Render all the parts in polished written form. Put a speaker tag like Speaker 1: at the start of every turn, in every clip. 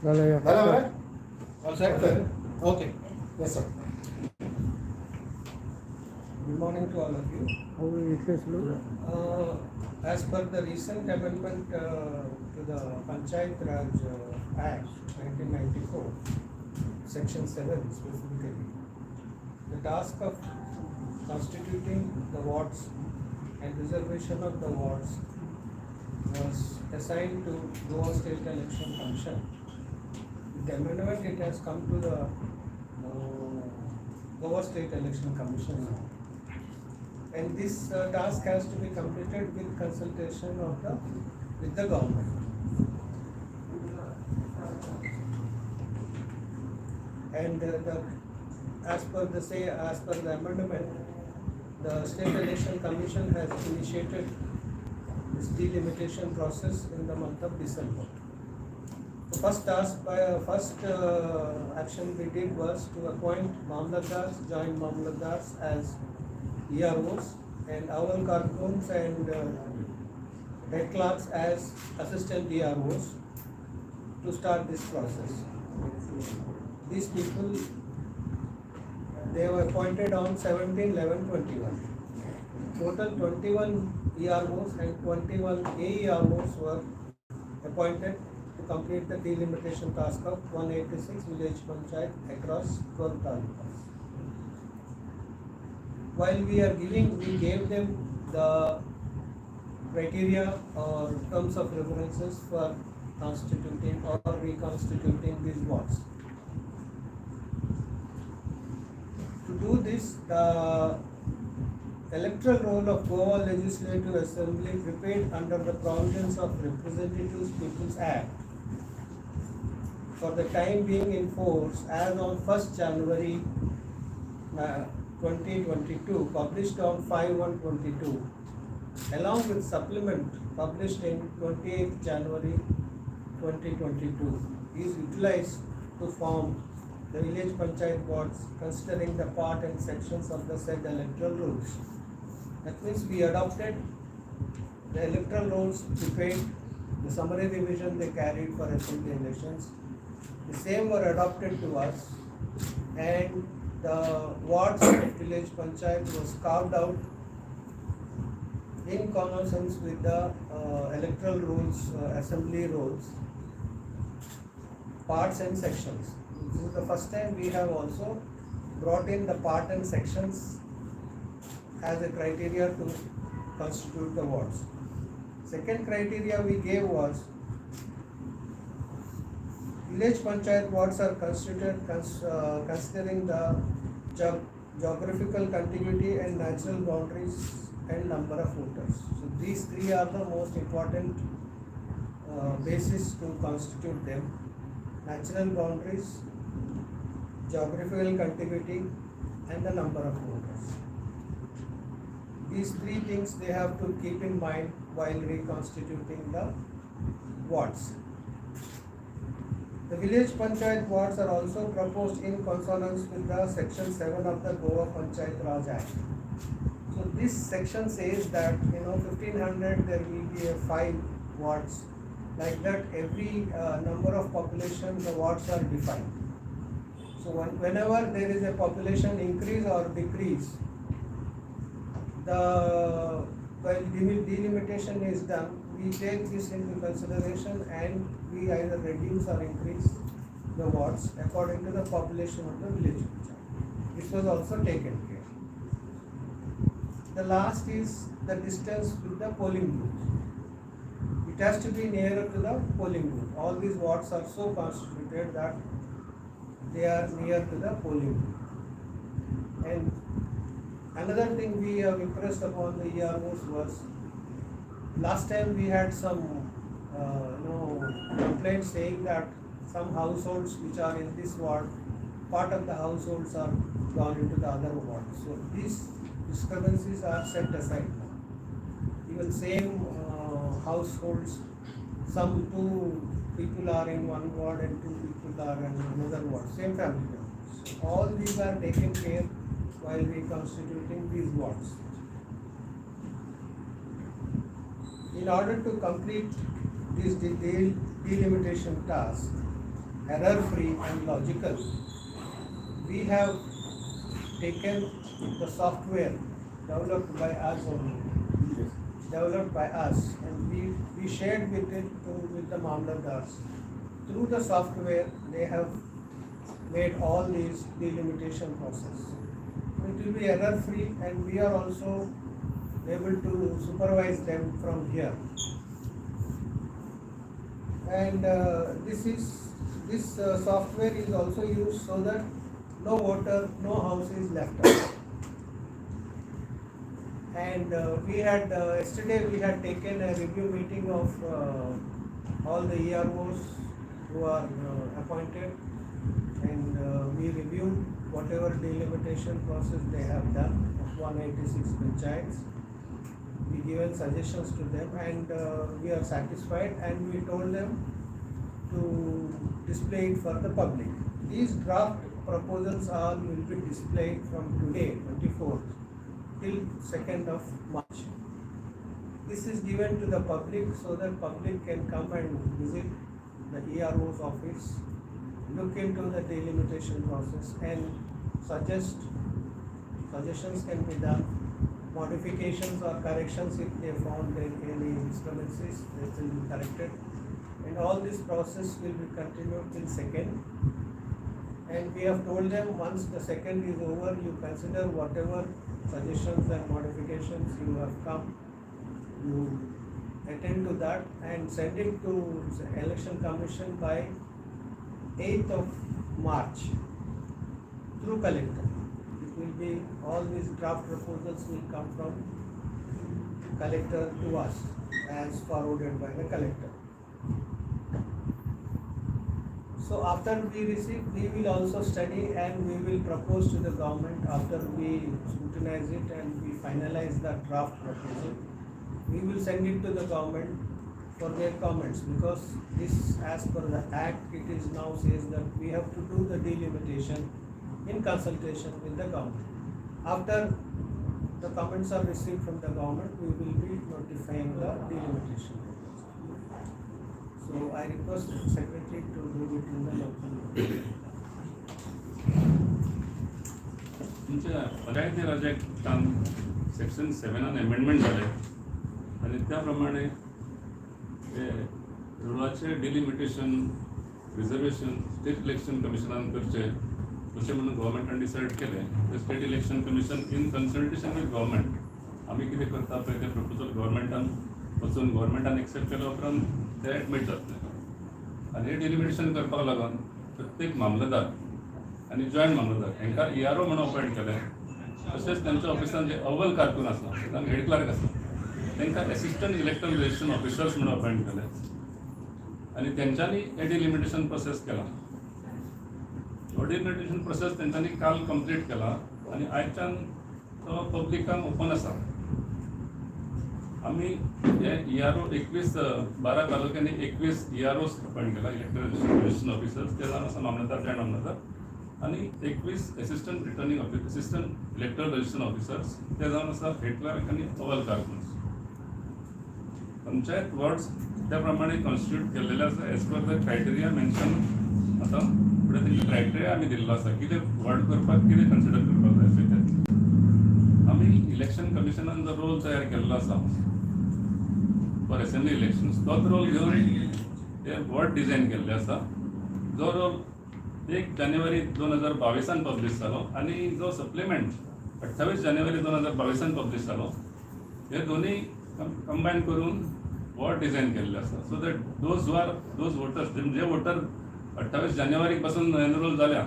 Speaker 1: All set, sir? Okay.
Speaker 2: Yes, sir.
Speaker 1: Good morning to all of you. As per the recent amendment to the Panchayat Act 1994, Section 7 specifically, the task of constituting the wards and reservation of the wards was assigned to Goa State Election Commission. With the amendment, it has come to the Goa State Election Commission now. And this task has to be completed with consultation with the government. And as per the amendment, the State Election Commission has initiated this delimitation process in the month of December. The first action we did was to appoint Mamlatdars, joint Mamlatdars as EROs, and Awal Karkuns and head clerks as assistant EROs to start this process. These people, they were appointed on 17/11/21. Total 21 EROs and 21 AEROs were appointed to complete the delimitation task of 186 village panchayat across 12 talukas. While we gave them the criteria or terms of references for constituting or reconstituting these wards. To do this, the electoral roll of Goa Legislative Assembly prepared under the provisions of Representatives People's Act for the time being in force as on 1st January 2022, published on 5/1/22, along with supplement published in 28th January 2022, is utilized to form the village panchayat wards considering the part and sections of the said electoral rules. That means we adopted the electoral rules prepared, the summary revision they carried for assembly elections. The same were adopted to us, and the wards of village panchayat was carved out in conformance with the electoral rules, assembly rules, parts and sections. This is the first time we have also brought in the part and sections as a criteria to constitute the wards. Second criteria we gave was village panchayat wards are constituted considering the geographical contiguity and natural boundaries and number of voters. So these three are the most important basis to constitute them: natural boundaries, geographical contiguity, and the number of voters. These three things they have to keep in mind while reconstituting the wards. The village panchayat wards are also proposed in consonance with the section 7 of the Goa Panchayat Raj Act. So this section says that 1500 there will be 5 wards. Like that, every number of population, the wards are defined. So whenever there is a population increase or decrease, while delimitation is done, we take this into consideration and we either reduce or increase the wards according to the population of the village. This was also taken care. The last is the distance with the polling booth. It has to be nearer to the polling booth. All these wards are so constituted that they are near to the polling booth. And another thing we have impressed upon the EROs was, last time we had some complaints saying that some households which are in this ward, part of the households are gone into the other ward. So these discrepancies are set aside now. Even same households, some two people are in one ward and two people are in another ward, same family members. All these are taken care while reconstituting these wards. In order to complete this delimitation task, error-free and logical, we have taken the software developed by us only, and we shared with it with the Mamlatdars. Through the software, they have made all these delimitation process. It will be error-free, and we are also able to supervise them from here. And this software is also used so that no voter, no house is left out. And yesterday we had taken a review meeting of all the EROs who are appointed, and we reviewed whatever delimitation process they have done of 186 panchayats. We given suggestions to them, and we are satisfied, and we told them to display it for the public. These draft proposals all will be displayed from today, 24th, till 2nd of March. This is given to the public so that public can come and visit the ERO's office, look into the delimitation process, and suggestions can be done. Modifications or corrections, if they found any discrepancies, they will be corrected. And all this process will be continued till 2nd. And we have told them once the 2nd is over, you consider whatever suggestions and modifications you have come, you attend to that and send it to the Election Commission by 8th of March through collector. It will be, all these draft proposals will come from collector to us as forwarded by the collector. So after we receive, we will also study and we will propose to the government after we scrutinize it and we finalize the draft proposal. We will send it to the government for their comments, because this, as per the act, it is now says that we have to do the delimitation in consultation with the government. After the comments are received from the government, we will be notifying the delimitation. So I request the secretary to do it in the local.
Speaker 2: तुमच्या पंचायती राजाक काम section 7 amendment झाले आणि त्याप्रमाणे रुलाचे delimitation reservation state election कमिशनान करचे अशें म्हणून गव्हर्मेंटान decide केलें. State election commission in consultation with government आमी कितें करता पळय ते प्रपोजल गव्हर्मेंटान वचून गव्हर्मेंटान एक्सेप्ट केल्या उपरांत ते एडमीट जातले. आनी हे डिलिमिटेशन करपाक लागून प्रत्येक मामलेदार आनी जॉयंट मामलेदार हांकां ERO म्हणून अपॉयंट केले. तशेंच तांच्या ऑफिसान जे अव्वल कारकून आसा तांकां हेड क्लार्क आसा तांकां एसिस्टंट इलेक्टरल रजिस्ट्रेशन ऑफिसर्स म्हणून अपॉयंट केले आनी तेंच्यांनी हे डिलिमिटेशन प्रोसेस केला. हो डिलिमिटेशन प्रोसेस तेंच्यांनी काल कंप्लीट केला आनी आयच्यान तो पब्लिकांक ओपन आसा. आमी हे ERO 12 तालुक्यांनी 21 EROs अपॉयंट केला, इलेक्टरल रजिस्ट्रेशन ऑफिसर्स. ते जावन आसा मामलेदार, जॉयंट मामलेदार, आनी 21 assistant returning assistant electoral registration officers. ते जावन आसा हेड क्लार्क आनी अव्वल कारकून्स. पंचायत वॉर्ड्स त्या प्रमाणे कॉन्स्टिट्यूट केलेले आसा as per the criteria mention. आतां फुडें तेंचे क्रायटेरिया आमी दिल्लो आसा कितें वॉर्ड करपाक, कितें कन्सिडर करपाक जाय अशें तें. आमी इलेक्शन कमिशनान जो रोल तयार केल्लो आसा फॉर असेंब्ली इलेक्शन्स, तोच रोल घेवन हे वॉर्ड डिझायन केल्ले आसा. जो रोल 1 जानेवारी 2022 पब्लीश जालो आनी जो सप्लिमेंट 28 जानेवारी 2022 पब्लीश जालो. हे दोनूय कंबायन करून वॉर्ड डिझायन केल्ले आसा. So that those voters J voter 28 जानेवारीक पासून एनरोल जाल्या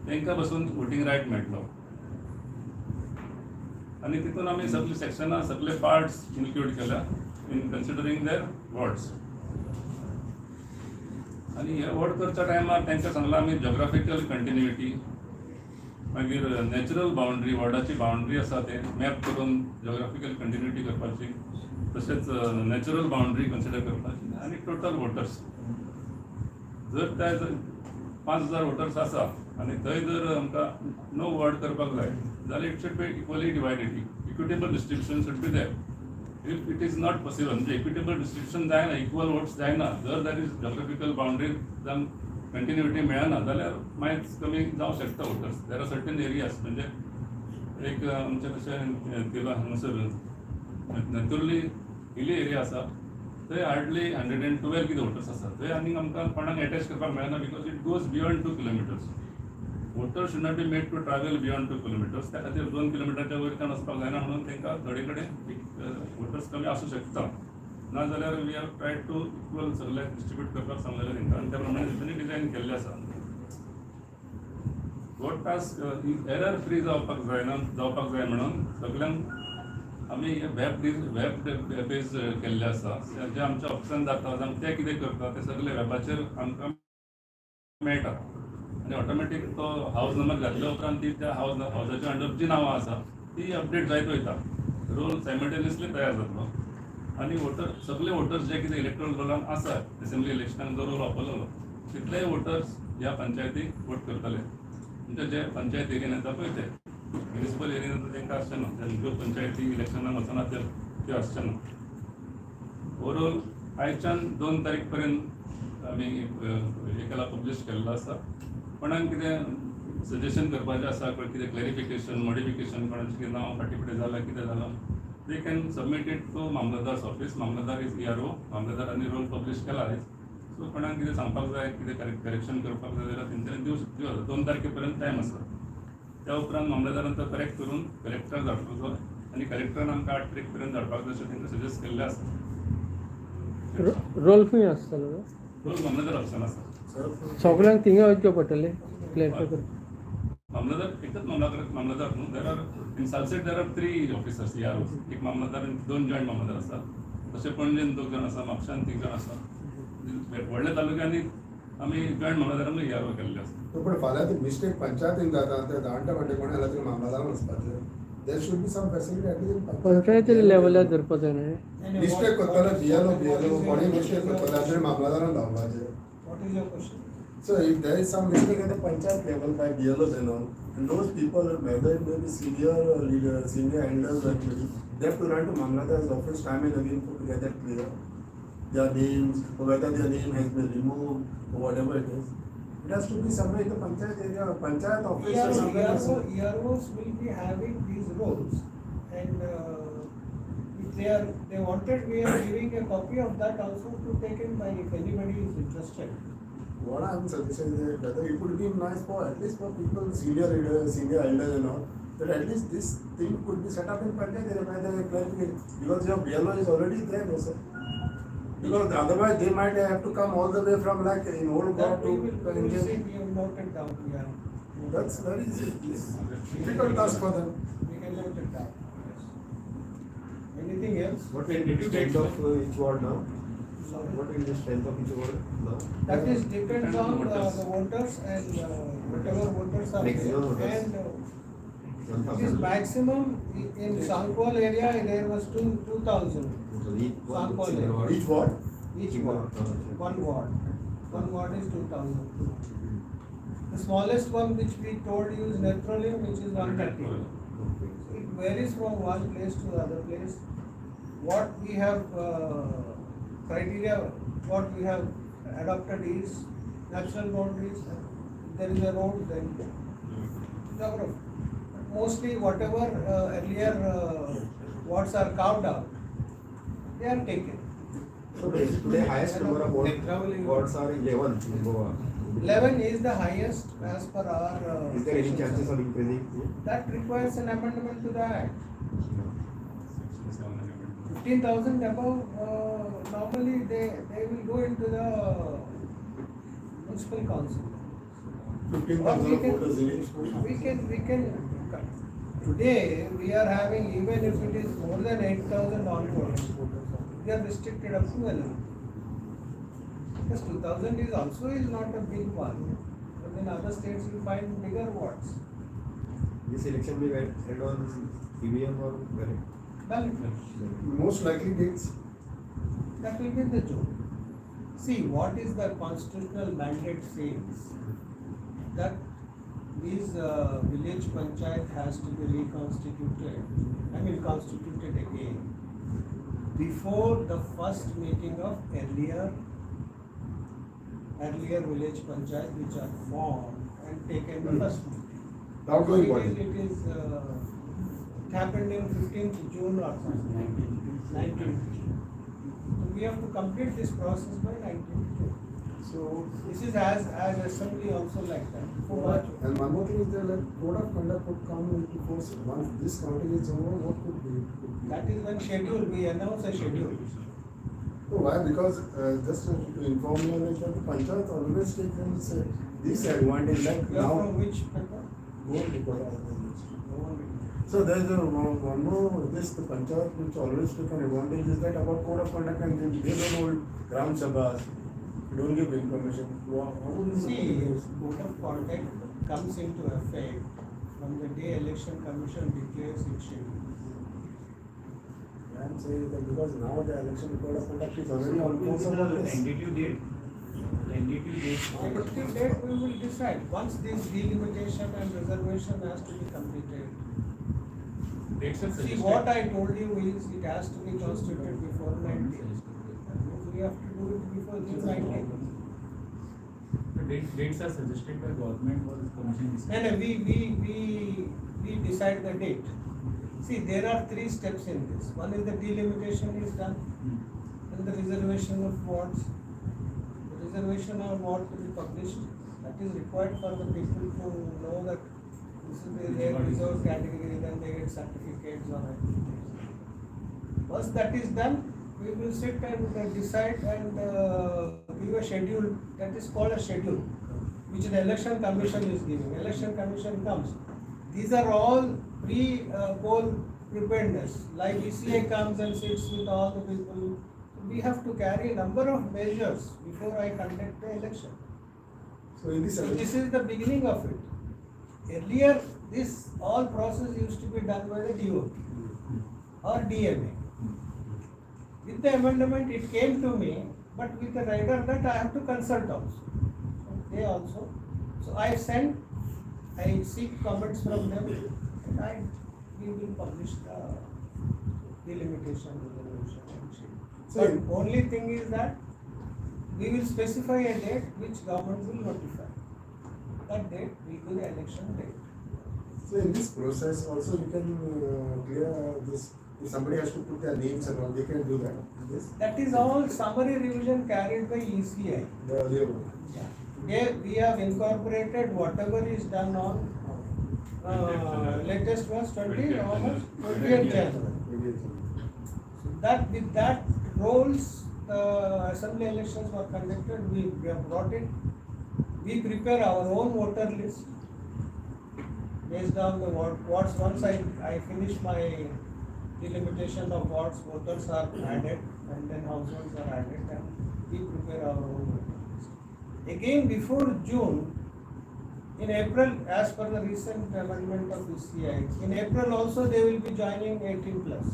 Speaker 2: तांकां पासून वोटींग रायट मेळटलो. आनी तितून आमी सगळे सेक्शनां, सगळे पार्ट्स इन्क्लूड केल्या इन कन्सिडरींग देर वॉर्ड्स. आनी हे वोट करच्या टायमार तांकां सांगलां आमी जॉग्राफिकल कंटिन्युटी मागीर नॅचरल बाउंड्री वॉर्डाची बाउंड्री आसा ते मॅप करून जॉग्राफिकल कंटिन्युटी करपाची तशेंच नॅचरल बाउंड्री कन्सिडर करपाची आनी टोटल वोटर्स जर त्या 5,000 वोटर्स आसा आनी थंय जर आमकां 9 वॉर्ड करपाक जाय जाल्यार it should be equally divided equitable distribution should be there if it is not possible म्हणजे इक्विटेबल डिस्ट्रिब्युशन जायना इक्वल वोट्स जायना जर दॅट इज जॉग्राफिकल बाउंड्री जावन कंटिन्युटी मेळना जाल्यार मागीर कमी जावंक शकता voters there are certain areas म्हणजे एक आमचे कशें तिला हांगासर नेतुर्ली हिली एरिया आसा थंय हार्डली 112 कितें वोटर्स आसा थंय आनीक आमकां कोणाक एटॅच करपाक मेळना because it goes beyond 2 kilometres voters should not be made to travel beyond 2 kilometres त्या खातीर 2 किलोमिटरच्या वयर कांय वचपाक जायना म्हणून तांकां थोडे कडेन वोटर्स कमी आसूं शकता ना जाल्यार we have tried to equal सगळ्याक डिस्ट्रिब्यूट करपाक सांगलेलें तांकां आनी त्या प्रमाणे तांणी डिझायन केल्लें आसा वोट टास्क एरर फ्री जावपाक जाय म्हणून सगळ्यांक आमी वेब बेज केल्ले आसा जे आमचे ऑप्शन जाता जावं ते कितें करता ते सगळे वेबाचेर आमकां मेळटा आनी ऑटोमॅटीक तो हावज नंबर घातल्या उपरांत ती त्या हावजाच्या अंडर जी नांवां आसा ती अपडेट जायत वयता रोल सायमल्टेनियसली तयार जातलो आनी सगळे वोटर्स जे कितें इलेक्ट्रल रोलान आसा असेंब्ली इलेक्शनाक जो रोल वापरलो तितलेय वोटर्स ह्या पंचायतीक वोट करतले म्हणजे जे पंचायत एरियेन येता पळय ते म्युनिसिपल एरियेन येता तांकां आसचेना ज्यो पंचायती इलेक्शनाक वचना त्यो आसचेना ओवरऑल आयच्यान 2 तारीख पर्यंत आमी हे केला पब्लीश केल्लो आसा कोणाक कितें सजेशन करपाचें आसा कितें क्लॅरिफिकेशन मॉडिफिकेशन कोणाचें कितें नांव फाटी फुडें जालां कितें जालां they can submit it to mamlatdar's office mamlatdar is ERO मामलतदारांनी रोल पब्लीश केला आयज सो कोणाक कितें सांगपाक जाय कितें करेक्शन करपाक जाय जाल्यार तेंच्यांनी दिवं 2 तारखे पर्यंत टायम आसा त्या उपरांत मामलतदारान तो करेक्ट करून कलेक्टराक धाडपाचो आनी कलेक्टरान आमकां 8 तारीख पर्यंत धाडपाक जाय अशें तांकां सजेस्ट केल्लें आसा
Speaker 3: रोल खंय आसतलो
Speaker 2: रोल मामलतदार ऑफिसान आसा
Speaker 3: सगळ्यांक थिंगा वचचें पडटलें क्लॅरिफाय करपाक
Speaker 2: मामलतदार एकच मामलतदार न्हू there are in Salcete there are 3 officers EROs एक मामलतदार आनी 2 जॉयंट मामलतदार आसा तशें पणजेन 2 जाण आसा म्हापशान 3 जाण आसा व्हडल्या तालुक्यांनी आमी जॉयंट मामलतदारांक ERO केल्ले आसा
Speaker 4: पण फाल्यां ती मिस्टेक पंचायतीन जाता ते जाणटे फाटी कोणी आला तरी मामलतदारान वचपाचें there should be some facility at least
Speaker 3: panchayati लेवलार धरपाक जाय न्हय
Speaker 4: मिस्टेक करतलो BLO कोणी मिस्टेक करतलो तरी मामलतदारान धांवपाचें
Speaker 1: What is your question?
Speaker 4: So if there is some mistake at the panchayat level by BLOs and all, and those people, whether it may be senior leaders, senior elders, they have to run to Mamlada's office time and again to get that clear. Their names, or whether their name has been removed, or whatever it is. It has to be somewhere in the panchayat area, panchayat office or something.
Speaker 1: EROs will be having these roles, and if they wanted, we are giving a copy of that also to take in by if anybody is interested.
Speaker 4: What I am suggesting is whether it would be nice for at least for people, senior leaders, senior elders and all, that at least this thing could be set up in panchayat area by the clarification, because your BLO is already there, no sir. Because otherwise they might have to come all the way from like in old
Speaker 1: That
Speaker 4: God
Speaker 1: we will
Speaker 4: to Indian.
Speaker 1: see, we have noted down, yeah.
Speaker 4: That's very easy. Difficult task for them.
Speaker 1: We can note it down. Anything else?
Speaker 5: What will be the strength of each ward now?
Speaker 1: Sorry.
Speaker 5: What will be the strength of each ward now?
Speaker 1: That is depends on the voters and whatever voters are
Speaker 5: Maximum
Speaker 1: there.
Speaker 5: voters.
Speaker 1: And it is maximum in Sankwal area there was 2,000.
Speaker 5: So each ward
Speaker 1: Sample.
Speaker 5: single ward.
Speaker 4: Each ward?
Speaker 1: Each ward. One ward. One ward is 2,000. The smallest one which we told you is Netrolim, which is 130. It varies from one place to the other place. What we have criteria, what we have adopted is natural boundaries. There is a road, then geography. But mostly whatever earlier wards are carved out, they are taken.
Speaker 5: So the highest number of wards are 11 in Goa.
Speaker 1: 11 is the highest as per our.
Speaker 5: Is there any chances of increasing?
Speaker 1: That requires an amendment to the act. 15,000 above, normally they will go into the municipal council.
Speaker 4: 15,000 voters in each school.
Speaker 1: We can, today we are having, even if it is more than 8,000 onwards, they are restricted up to 11. Because 2000 is not a big one. But in other states you find bigger wards.
Speaker 5: This election will end on EVM or ballot?
Speaker 1: Ballot.
Speaker 4: Most likely dates.
Speaker 1: That will be the June. See, what is the constitutional mandate says that this village panchayat has to be constituted again before the first meeting of earlier village panchayat which are formed and taken the first meeting.
Speaker 4: Outgoing
Speaker 1: So
Speaker 4: body.
Speaker 1: it happened in 15th June or something, 19th June. So we have to complete this process by 19th June.
Speaker 4: So,
Speaker 1: This is as assembly also like that. For what?
Speaker 4: and one more thing is that like code of conduct could come into force once this counting is over. What could be?
Speaker 1: That is when schedule, we announce a schedule.
Speaker 4: So why? Because just to inform you, like that the panchayat always takes this advantage. Like
Speaker 1: You are
Speaker 4: now,
Speaker 1: from which paper?
Speaker 4: go because
Speaker 1: No one will.
Speaker 4: so there is one more this the panchayat which always took an advantage is that about code of conduct and they don't hold gram sabhas, don't give information. How would you
Speaker 1: See,
Speaker 4: know this?
Speaker 1: code of conduct comes into effect from the day election commission declares its schedule.
Speaker 4: I am saying that because now the election code of conduct is already on course about this.
Speaker 6: Tentative date.
Speaker 1: Effective date we will decide, once this delimitation and reservation has to be completed.
Speaker 2: Dates are
Speaker 1: See,
Speaker 2: suggested.
Speaker 1: what I told you is it has to be constituted before 19th. That means we have to do it before June 19th.
Speaker 6: Dates are suggested by government or commission.
Speaker 1: No, we decide the date. See, there are 3 steps in this. One is the delimitation is done, then the reservation of wards. The reservation of ward to be published, that is required for the people to know that this is their reserve category, then they get certificates or anything. Once that is done, we will sit and decide and give a schedule, that is called a schedule, which the election commission is giving. Election commission comes. These are all pre-poll preparedness, like ECI comes and sits with all the people. We have to carry a number of measures before I conduct the election.
Speaker 4: So in this
Speaker 1: So
Speaker 4: election,
Speaker 1: this is the beginning of it. Earlier, this all process used to be done by the DOP or DMA. With the amendment, it came to me, but with the rider that I have to consult also. So they also. So I seek comments from them, and we will publish the delimitation, reservation, and schedule.
Speaker 4: So-
Speaker 1: But only thing is that we will specify a date which government will notify. That date will be the election date.
Speaker 4: so in this process also you can clear this. If somebody has to put their names and all, they can do that. Yes.
Speaker 1: That is all summary revision carried by ECI.
Speaker 4: The earlier one.
Speaker 1: Today we have incorporated whatever is done on latest was 20th January.
Speaker 4: Maybe
Speaker 1: So that with that roles, the assembly elections were conducted, we have brought it. We prepare our own voter list based on the wards. Once I finish my delimitation of wards, voters are added and then households are added and we prepare our own voter list. Again, before June, in April, as per the recent amendment of ECI, in April also they will be joining 18 plus.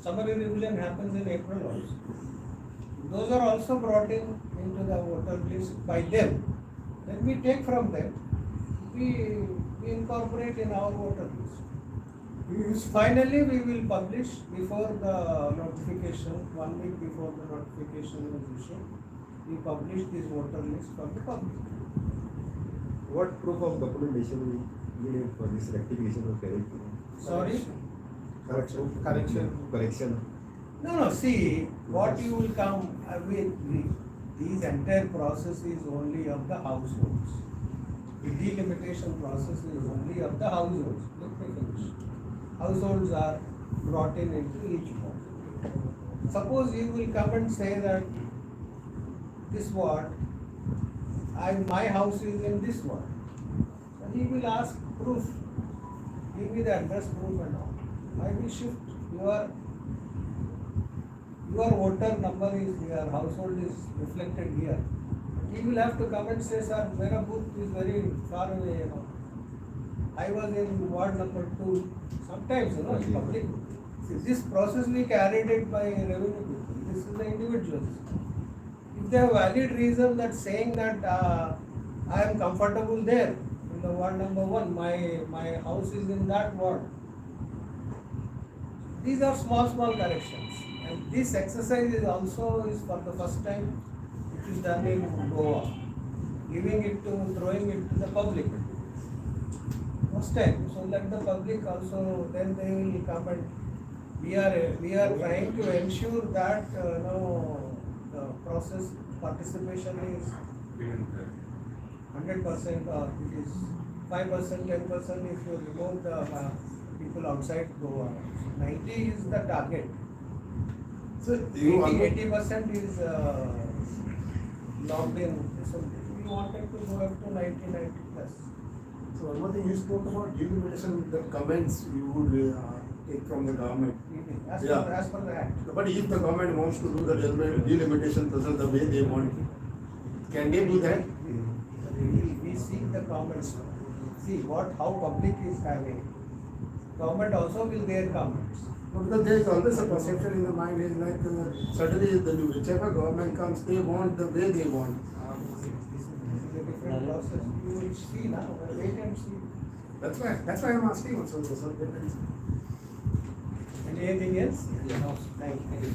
Speaker 1: Summary revision happens in April also. Those are also brought into the voter list by them. Then we take from them, we incorporate in our voter list. Finally, we will publish before the notification, 1 week before the notification is issued. We publish this voter list for the public.
Speaker 5: What proof of documentation we need for this rectification of character?
Speaker 1: Sorry?
Speaker 5: Correction.
Speaker 1: No, see, what you will come with, these entire process is only of the households. The delimitation process is only of the households. Let me finish. Households are brought into each ward. Suppose you will come and say that this ward, my house is in this ward. So he will ask proof. Give me the address proof and all. I will shift your voter number is here, household is reflected here. He will have to come and say, sir, mera booth is very far away, you know. I was in ward number 2. Sometimes, you know, in public. See, this process we carried it by revenue people. This is the individuals. If they have valid reason that saying that I am comfortable there in the ward number 1, my house is in that ward. These are small corrections, and this exercise is also for the first time it is done in Goa, throwing it to the public. First time, so let the public also, then they will come and we are trying to ensure that the process participation is 100% or it is 5%, 10% if you remove the people outside Goa. 90 is the target.
Speaker 4: So you
Speaker 1: 80% is locked in. So we wanted to go up to 90 plus.
Speaker 4: So one more thing, you spoke about delimitation, the comments you would take from the government.
Speaker 1: As
Speaker 4: Yeah.
Speaker 1: per the act.
Speaker 4: But if the government wants to do the delimitation process the way they want, can they do that?
Speaker 1: We seek the comments. See how public is having. Government also will bear comments.
Speaker 4: No, because there is always a perception in the mind is like suddenly whichever government comes, they want the way they want.
Speaker 1: This is a different process. You will see now. Wait and see.
Speaker 4: That's why I'm asking also. So
Speaker 1: Anything else? No. Thank you.